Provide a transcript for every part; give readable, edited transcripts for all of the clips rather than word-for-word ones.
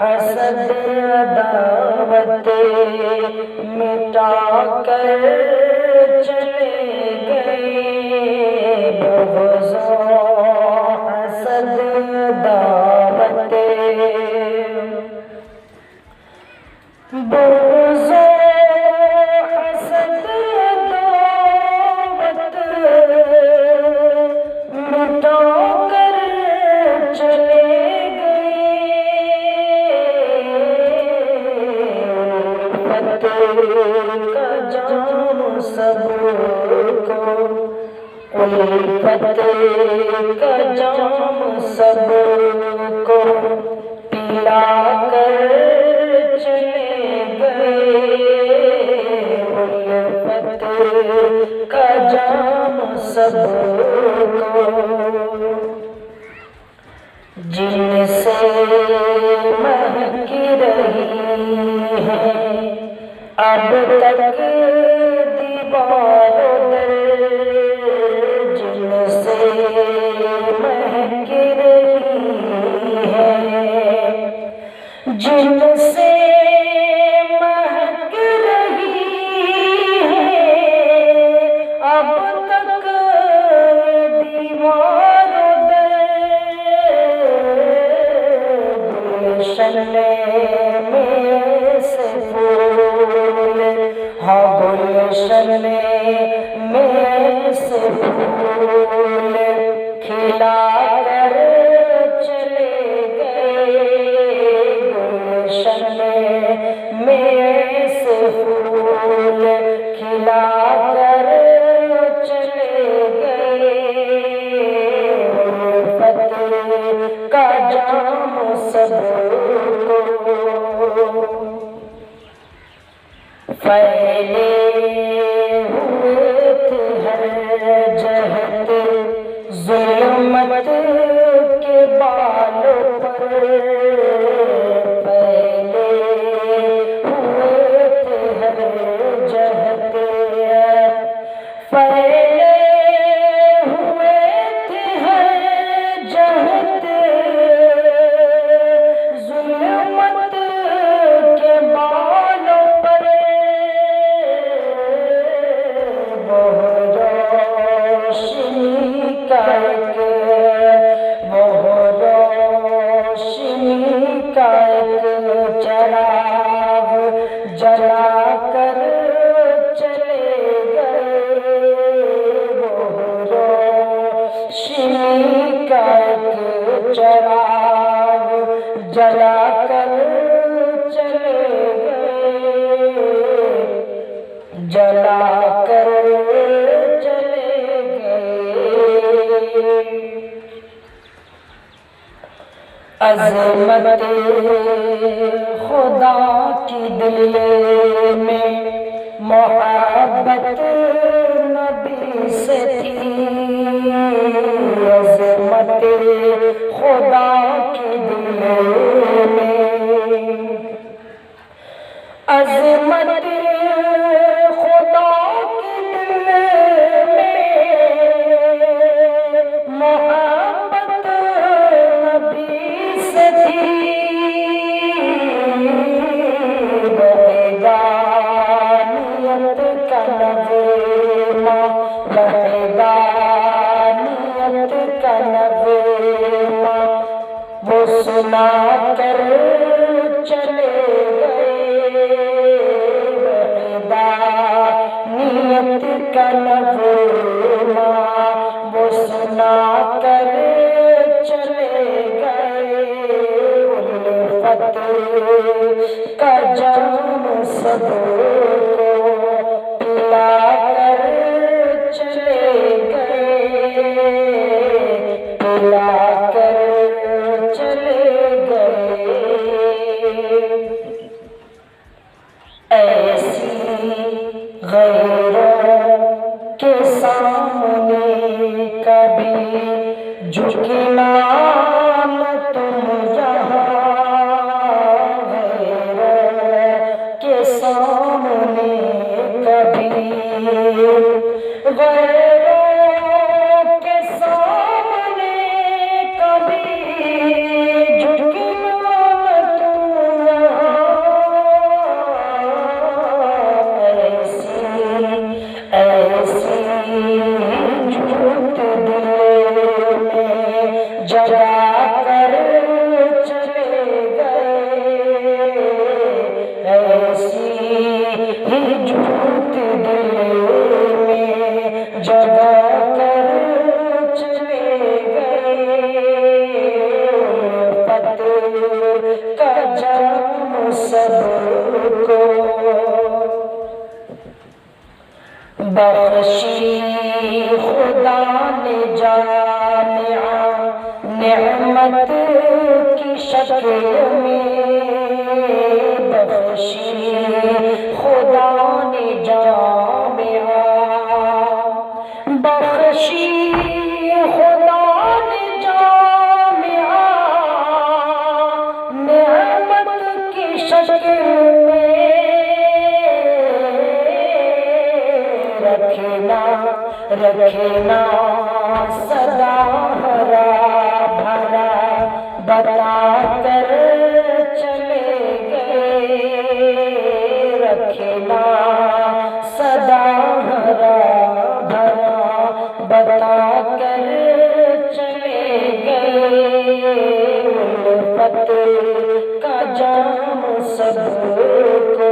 حسد عداوت مٹا کر چلے گئے، بغض و حسد عداوت، بغض و حسد عداوت مٹا کر چلے کا جام سب کو، الفت کا جام سب کو پلا کر چلے گئے، الفت کا جام سب کو، جن سے مہک رہی ہے اب تک دیوار و در، جن سے مہک رہی ہے، جن سے مہک رہی ہے اب تک دیوار و در، گلشن میں سے پھول، ہاں گلشن میں سے پھول کھلا کر چلے گئے، گلشن میں سے پھول کھلا کر چلے گئے، الفت کا جام سب کو، پھیلے ہوئے تھے ہر جہت ظلمت کے بالوں پر، پھیلے ہوئے تھے ہر جہت، پھیلے ہوئے تھے ہر جہت ظلمت کے بالوں پر، چراغ جلا کر چلے گئے، وہ روشنی کا ایک چراغ جلا کر چلے گئے، جلا کر چلے گئے، عظمت خدا کی دل میں محبت نبی سے تھی، عظمت خدا کی دل میں، عظمت خدا کی دل میں محبت نبی سے تھی، وحدانیت کا نغمہ، وحدانیت کا نغمہ وہ سنا کر چلے گئے، وحدانیت کا نغمہ وہ سنا کر چلے گئے، الفت کا جام سب کو پلا کر چلے گئے، پلا کر چلے گئے، ایسی غیروں کے سامنے کبھی جھکنا نہ تم یہاں، غیروں کے سامنے بخشی خدا نے جامعہ نعمت کی شکل میں، بخشی خدا نے جامعہ، بخشی خدا نے جامعہ نعمت کی شکل میں، رکھنا سدا ہرا بھرا بتا کر چلے گئے، رکھنا سدا ہرا بھرا بتا کر چلے گئے، الفت کا جام سب کو،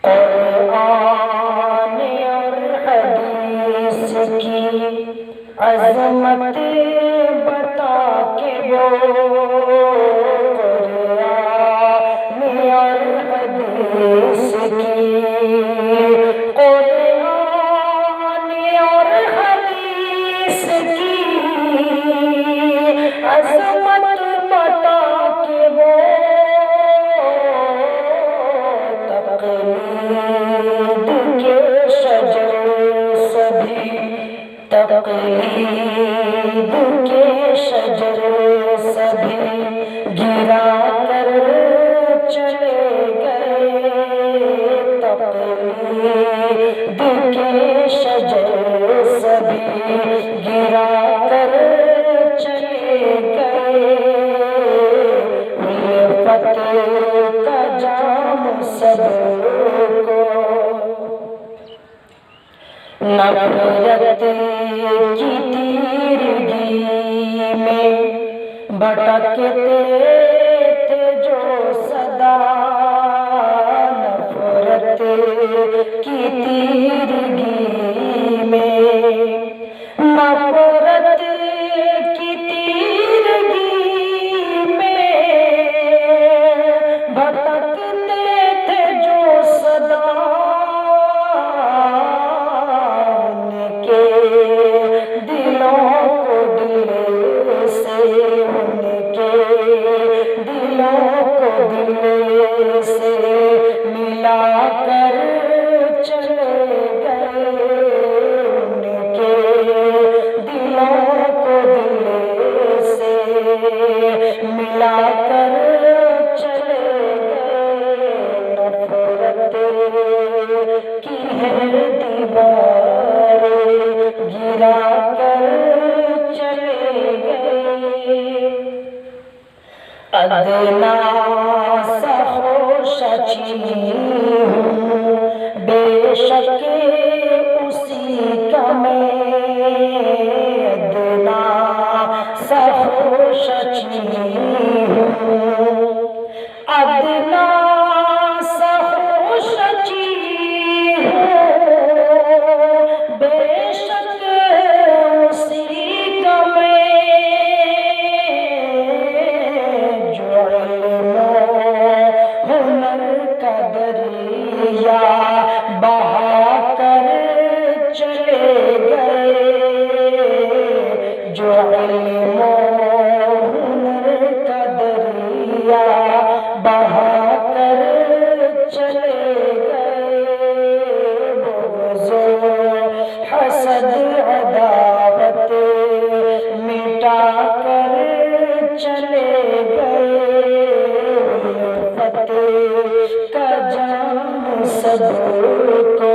قرآن اور حدیث کی عظمت بتا کے وہ، قرآن اور حدیث کی، قرآن اور حدیث کی عظمت بتا کے وہ، تقلید کے شجر سبھی، تقلید کے شجر سبھی گرا کر چلے گئے، تقلید کے شجر سبھی گرا کر چلے گئے، الفت کا جام سب کو، نفرت کی تیرگی میں بھٹکتے تھے جو سدا، نفرت کی تیرگی میں، نفرت کی تیرگی میں بھٹکتے تھے جو سدا، دلوں کو دل سے، ان کے دلوں کو دل سے ملا کر چلے گئے، ان کے دلوں کو دل سے ملا کر چلے گئے، نفرت کی ہے دیوار گرا کر چلے گئے، ادنا سا خوشچی ہوں بے شک اسی کا میں، ادنا سا خوشچی ہوں، ادنا سا خوشچی ہوں، بے شک اسی کا میں، جو علم و ہنر کا دریا بہا کر چلے گئے، جو علم و ہنر کا دریا بہا کر چلے گئے، بغض و حسد عداوت مٹا کر چلے گئے، الفت کا جام سب کو،